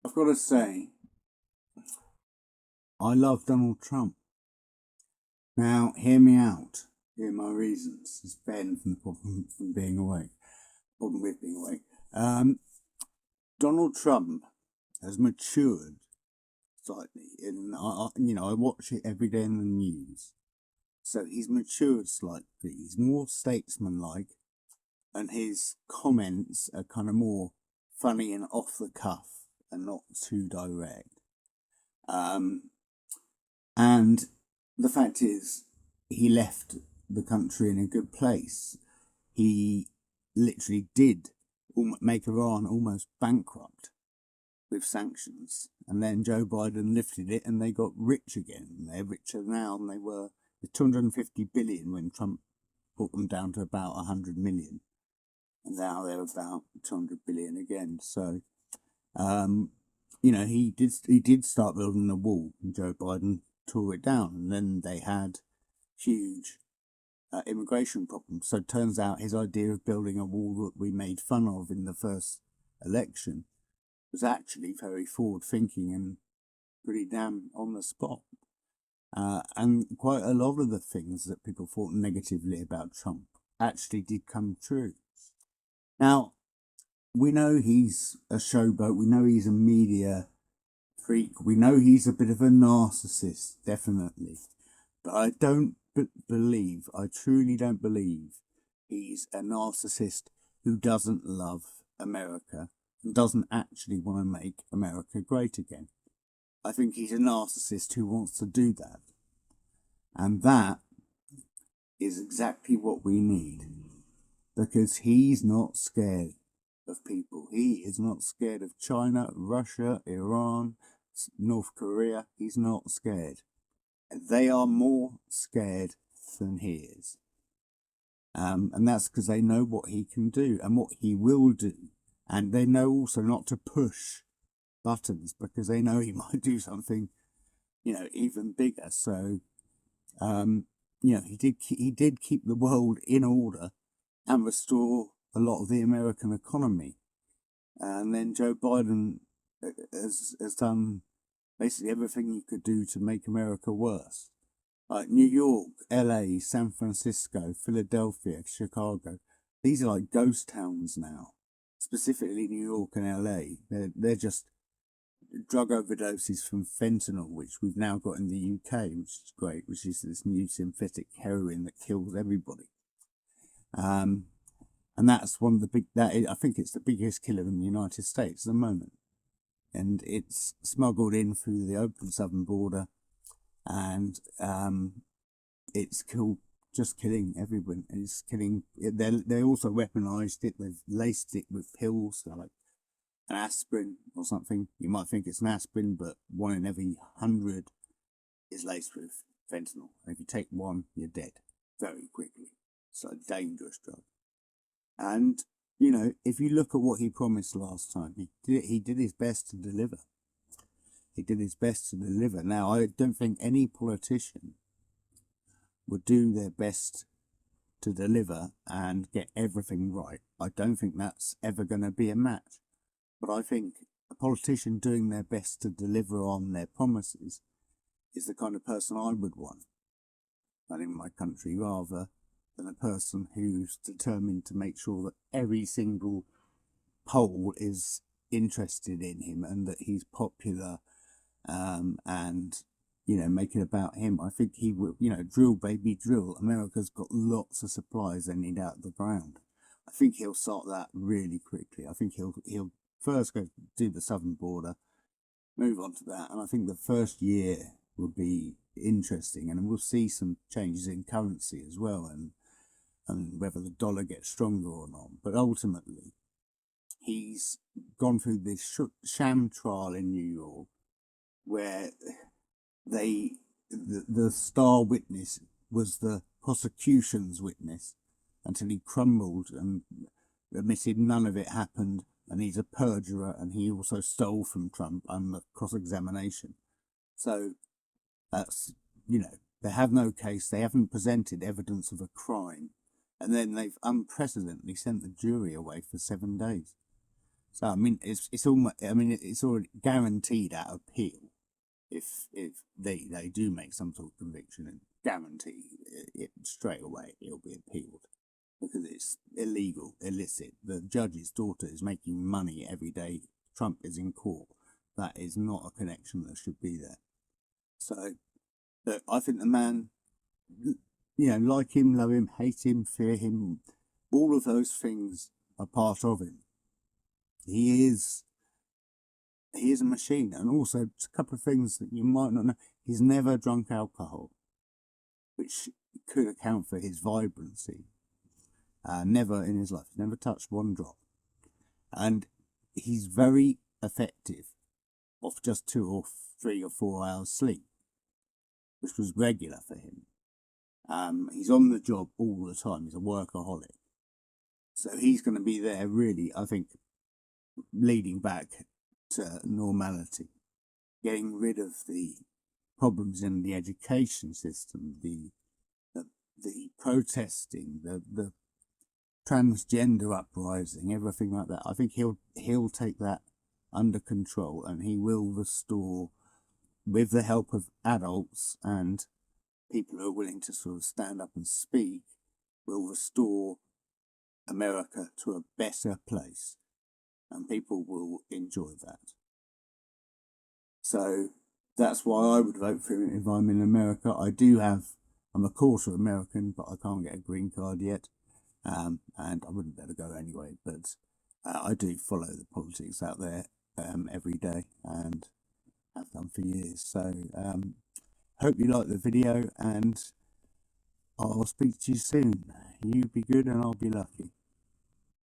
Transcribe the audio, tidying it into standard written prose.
I've got to say, I love Donald Trump. Now, hear me out. Hear my reasons. It's Ben from the problem from being awake. Problem with being awake. Donald Trump has matured slightly. I watch it every day in the news. So he's matured slightly. He's more statesman-like, and his comments are kind of more funny and off the cuff and not too direct. And the fact is, he left the country in a good place. He literally did make Iran almost bankrupt with sanctions. And then Joe Biden lifted it and they got rich again. They're richer now than they were. 250 billion when Trump brought them down to about 100 million. And now they're about 200 billion again. So, he did start building the wall, and Joe Biden tore it down, and then they had huge immigration problems. So it turns out his idea of building a wall that we made fun of in the first election was actually very forward thinking and pretty damn on the spot. And quite a lot of the things that people thought negatively about Trump actually did come true. Now, we know he's a showboat. We know he's a media freak. We know he's a bit of a narcissist, definitely. But I don't believe, I truly don't believe he's a narcissist who doesn't love America and doesn't actually want to make America great again. I think he's a narcissist who wants to do that. And that is exactly what we need. Because he's not scared of people. He is not scared of China, Russia, Iran, North Korea. He's not scared. They are more scared than he is. And that's because they know what he can do and what he will do. And they know also not to push buttons because they know he might do something, even bigger. So, he did keep the world in order and restore a lot of the American economy. And then Joe Biden has done basically everything you could do to make America worse. Like New York, LA, San Francisco, Philadelphia, Chicago. These are like ghost towns now. Specifically New York and LA. They're just drug overdoses from fentanyl, which we've now got in the UK, which is great, which is this new synthetic heroin that kills everybody. And that's one of the I think it's the biggest killer in the United States at the moment. And it's smuggled in through the open southern border, and it's killing everyone. And it's killing. They also weaponized it. They've laced it with pills, like an aspirin or something. You might think it's an aspirin, but 1 in every 100 is laced with fentanyl. And if you take one, you're dead very quickly. It's a dangerous drug. And, if you look at what he promised last time, he did his best to deliver. He did his best to deliver. Now, I don't think any politician would do their best to deliver and get everything right. I don't think that's ever going to be a match. But I think a politician doing their best to deliver on their promises is the kind of person I would want running my country, rather than a person who's determined to make sure that every single poll is interested in him and that he's popular, and make it about him. I think he will, drill baby drill. America's got lots of supplies they need out of the ground. I think he'll start that really quickly. I think he'll first go do the southern border, move on to that, and I think the first year will be interesting, and we'll see some changes in currency as well, and whether the dollar gets stronger or not. But ultimately, he's gone through this sham trial in New York where the star witness was the prosecution's witness until he crumbled and admitted none of it happened, and he's a perjurer, and he also stole from Trump under cross-examination. So that's, they have no case, they haven't presented evidence of a crime, and then they've unprecedentedly sent the jury away for 7 days. So I mean, it's almost, I mean, it's already guaranteed at appeal if they do make some sort of conviction, and guarantee it straight away it'll be appealed because it's illegal, illicit. The judge's daughter is making money every day Trump is in court. That is not a connection that should be there. So, look, I think the man, like him, love him, hate him, fear him, all of those things are part of him. He is a machine. And also, a couple of things that you might not know: he's never drunk alcohol, which could account for his vibrancy. Never in his life, he's never touched one drop, and he's very effective off just 2 or 3 or 4 hours sleep, which was regular for him. He's on the job all the time. He's a workaholic. So he's going to be there, really, I think, leading back to normality, getting rid of the problems in the education system, the protesting, the transgender uprising, everything like that. I think he'll take that under control, and he will restore, with the help of adults and people who are willing to sort of stand up and speak, will restore America to a better place, and people will enjoy that. So that's why I would vote for him if I'm in America. I'm a quarter American, but I can't get a green card yet, and I wouldn't better go anyway. But I do follow the politics out there every day, and have done for years. So hope you like the video, and I'll speak to you soon. You be good and I'll be lucky.